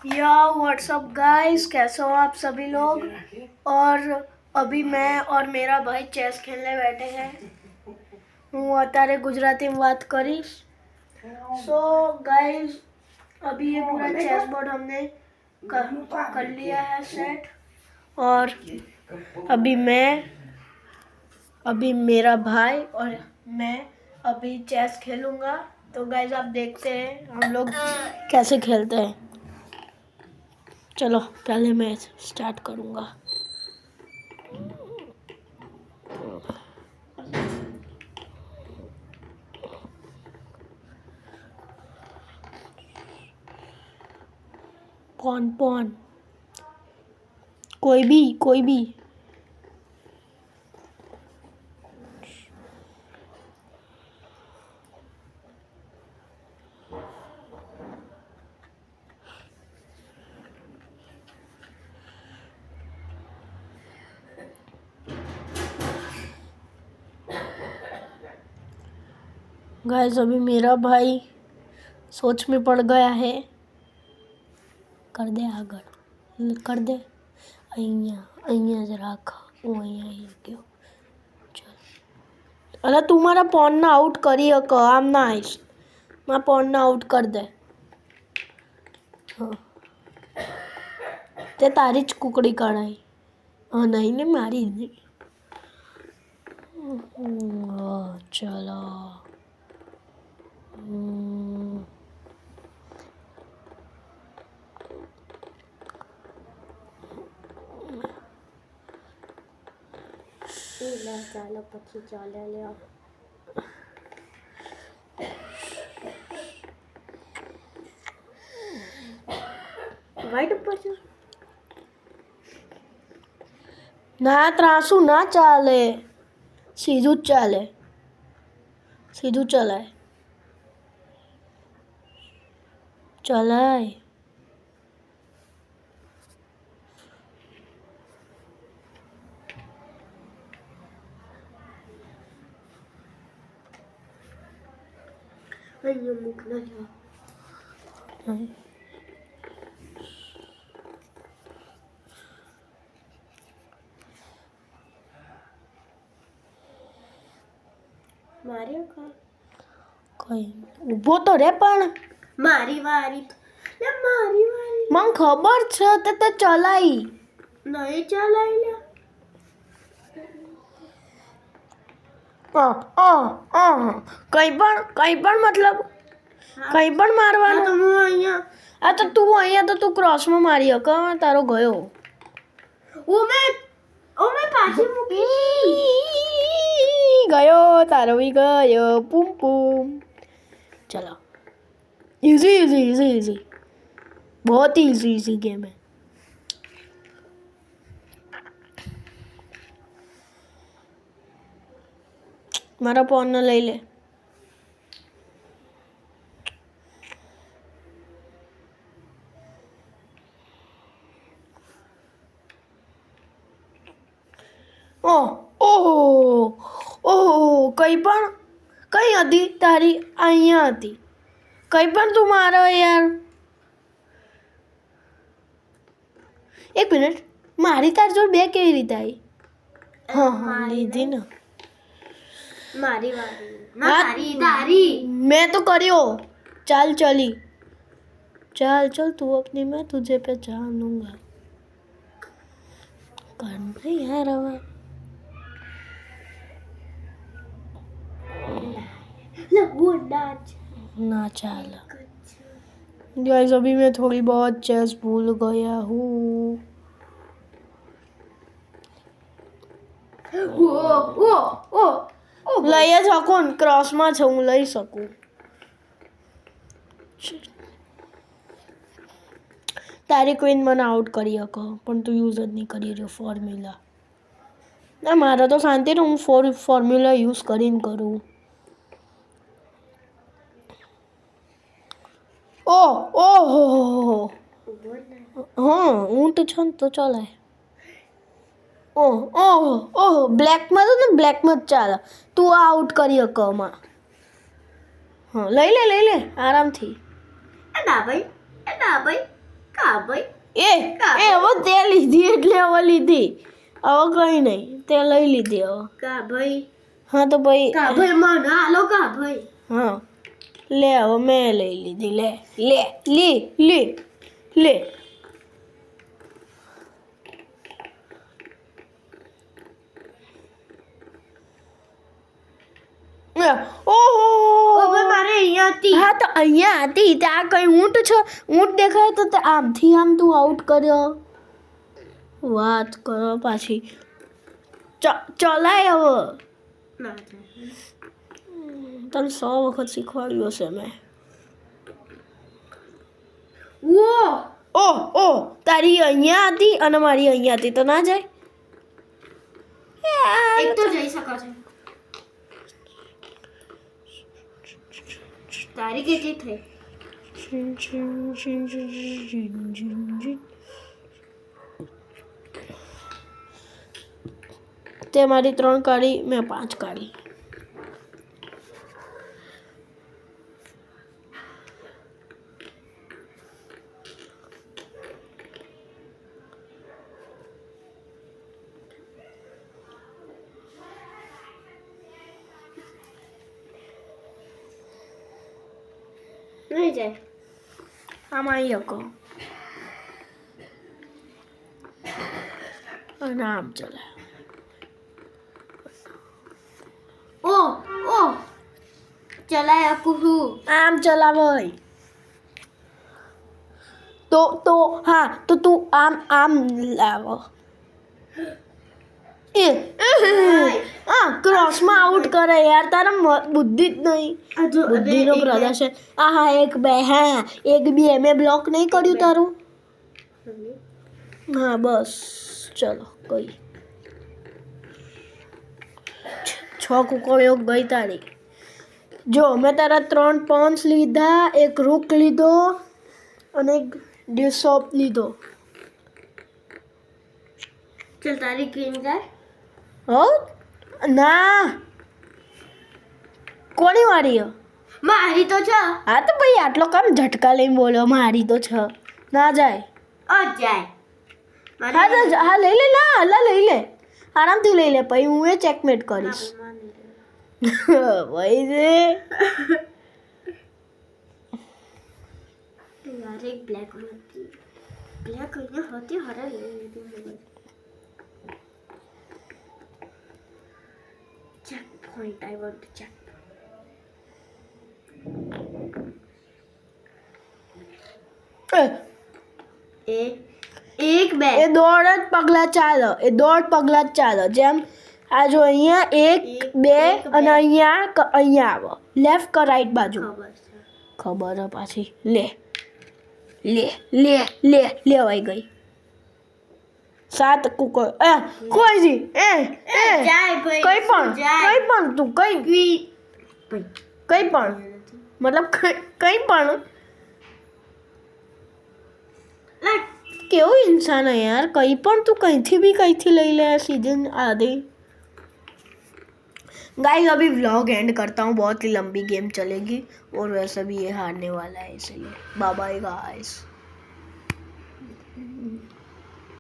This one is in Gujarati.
या व्हाट्सअप गाइस, कैसे हो आप सभी लोग। और अभी मैं और मेरा भाई चेस खेलने बैठे हैं। હું અત્યારે ગુજરાતીમાં વાત કરીશ। सो गाइस, अभी ये पूरा चेस बोर्ड हमने कर लिया है सेट। और अभी मेरा भाई और मैं अभी चेस खेलूंगा। तो गाइस आप देखते हैं हम लोग कैसे खेलते हैं। चलो पहले मैं स्टार्ट करूंगा। पॉन पॉन कोई भी गाइस अभी मेरा भाई सोच में पड़ गया है। कर दे आगे, कर दे। અહીંયા જ રાખ, હું અહીંયા આવી ગયો। ચાલ, અલા તું મારા પોનને આઉટ કરી હક, આમ ના આવીશ। મારા પોનને આઉટ કર દે। હા, તે તારી જ કુકડી કાઢાઈ। હા નહીં ને, મારી જ। ચલો ચાલો પછી ચાલે લ્યો। વાઈટ ઉપર છે ના, ત્રાસુ ના ચાલે, સીધું જ ચાલે, સીધું ચલાય ચલાય। અહીંયા મૂક ના જાઓ। મારી કઈ ઊભો તો રે, પણ મારી વારી મને ખબર છે તે ચલાઈ નહીં ચલાઈ લે। કઈ પણ મતલબ કઈ પણ મારવાનું। તો હું અહીંયા આ તો તું અહીંયા તો તું ક્રોસમાં મારી હક, તારો ગયો। ઓમે પાછી મૂકી ગયો, તારો બી ગયો। પૂમ પૂમ। चलो इजी इजी इजी इजी, बहुत ही इजी गेम है। मारा पॉन न ले ले। ओह ओह कई હતી તારી, અહીંયા હતી। કઈ પણ તું મારો યાર। એક મિનિટ, મારી તાર જોડે બે કેવી રીતે આવી? હા હા લીધી ને, મારી વારી તારી मैं तो करियो। चल चली, चल चल तू अपनी, मैं तुझे पहचानूंगा। कर यार अब ना चाल। गाइस अभी मैं थोड़ी बहुत चेस भूल गया हूँ। લઈ શકું, ક્રોસમાં છે, હું લઈ શકું। તારી ક્વીન મને આઉટ કરી શકો, પણ તું યુઝ જ નહીં કરી રહ્યો ફોર્મ્યુલા। ના મારે તો શાંતિ ને, હું ફોર્મ્યુલા યુઝ કરીને કરું। ઓહો હા, ઊંટ છે ને તો ચલાય। ઓહો બ્લેકમાં તો ને, બ્લેકમાં જ ચાલે। તું આઉટ કરી હકમાં। હા લઈ લે આરામથી। ના ભાઈ, કા ભાઈ એ હવે તે લીધી એટલે હવે લીધી, હવે કઈ નહીં, તે લઈ લીધી હવે. કા ભાઈ હા તો ભાઈ કા ભાઈ મને હાલો કા ભાઈ. હા લે હવે મેં લઈ લીધી, લે લે લી લી લે. ઓહો મારે અહીંયા હતી. હા તો અહીંયા હતી, ત્યાં કઈ ઊંટ છે, ઊંટ દેખાય તો તે આમથી આમ તું આઉટ કર્યો. વાત કરો પાછી, ચલાય હવે. ના જાય. તને 100 વખત શીખવાડ્યું હશે મેં. ઓહ તારી અહીંયા હતી અને મારી અહીંયા હતી તો ના જાય. એક તો જઈ શકો છો. તારી કેટલી થઈ? તે મારી 3 કાઢી, મેં 5 કાઢી. નહીં જાય. આમાં આવી શકો અને આમ ચલાય. ઓ ચલાય આપું છું. આમ ચલાવાય તો હા તો તું આમ લાવો. ક્રોસમાં આઉટ કરે યાર, તારા બુદ્ધિ જ નહીં. બુદ્ધિનો પ્રદર્શન. હા 1 2 હા 1 2 મેં બ્લોક નહીં કર્યું તારું. હા બસ ચલો કઈ 6 કુકડીઓ ગઈ તારી. જો મેં તારા 3 પॉन्स લીધા, 1 રૂક લીધો અને 1 ડિસોપ લીધો. ચલ તારી ક્વીન જાય. હો ના કોની મારી હો? મારી તો છે. હા તો ભાઈ આટલો કામ ઝટકા લઈને બોલ્યો, મારી તો છે. ના જાય. જાય. હા તો હા લઈ લે, ના હલા લઈ લે, આરામથી લઈ લે, પછી હું એ ચેકમેટ કરીશ. ભાઈ રે યાર એક બ્લેક હતી, બ્લેક અહીંયા હતી, હરે લઈ લીધી. check point, I want to check. એક બે એ દોડ જ પગલા ચાલો, એ દોડ પગલા જ ચાલો. જેમ આ જો અહીંયા 1 2 અને અહીંયા આવો, લેફ્ટ કે રાઈટ બાજુ. ખબર હે પાછી. લે લે લે લે લેવાઈ ગઈ. 7 કુકર કોઈ જી જાય ભાઈ. કઈ પણ તું કઈ પણ મતલબ કઈ પણ. કેવું इंसान है यार, कहीं पर तू कहीं थी भी कहीं थी ले ले सीजन आधे. गाइस अभी व्लॉग एंड करता हूँ, बहुत ही लंबी गेम चलेगी और वैसे भी ये हारने वाला है, इसलिए बाय बाय गाइस.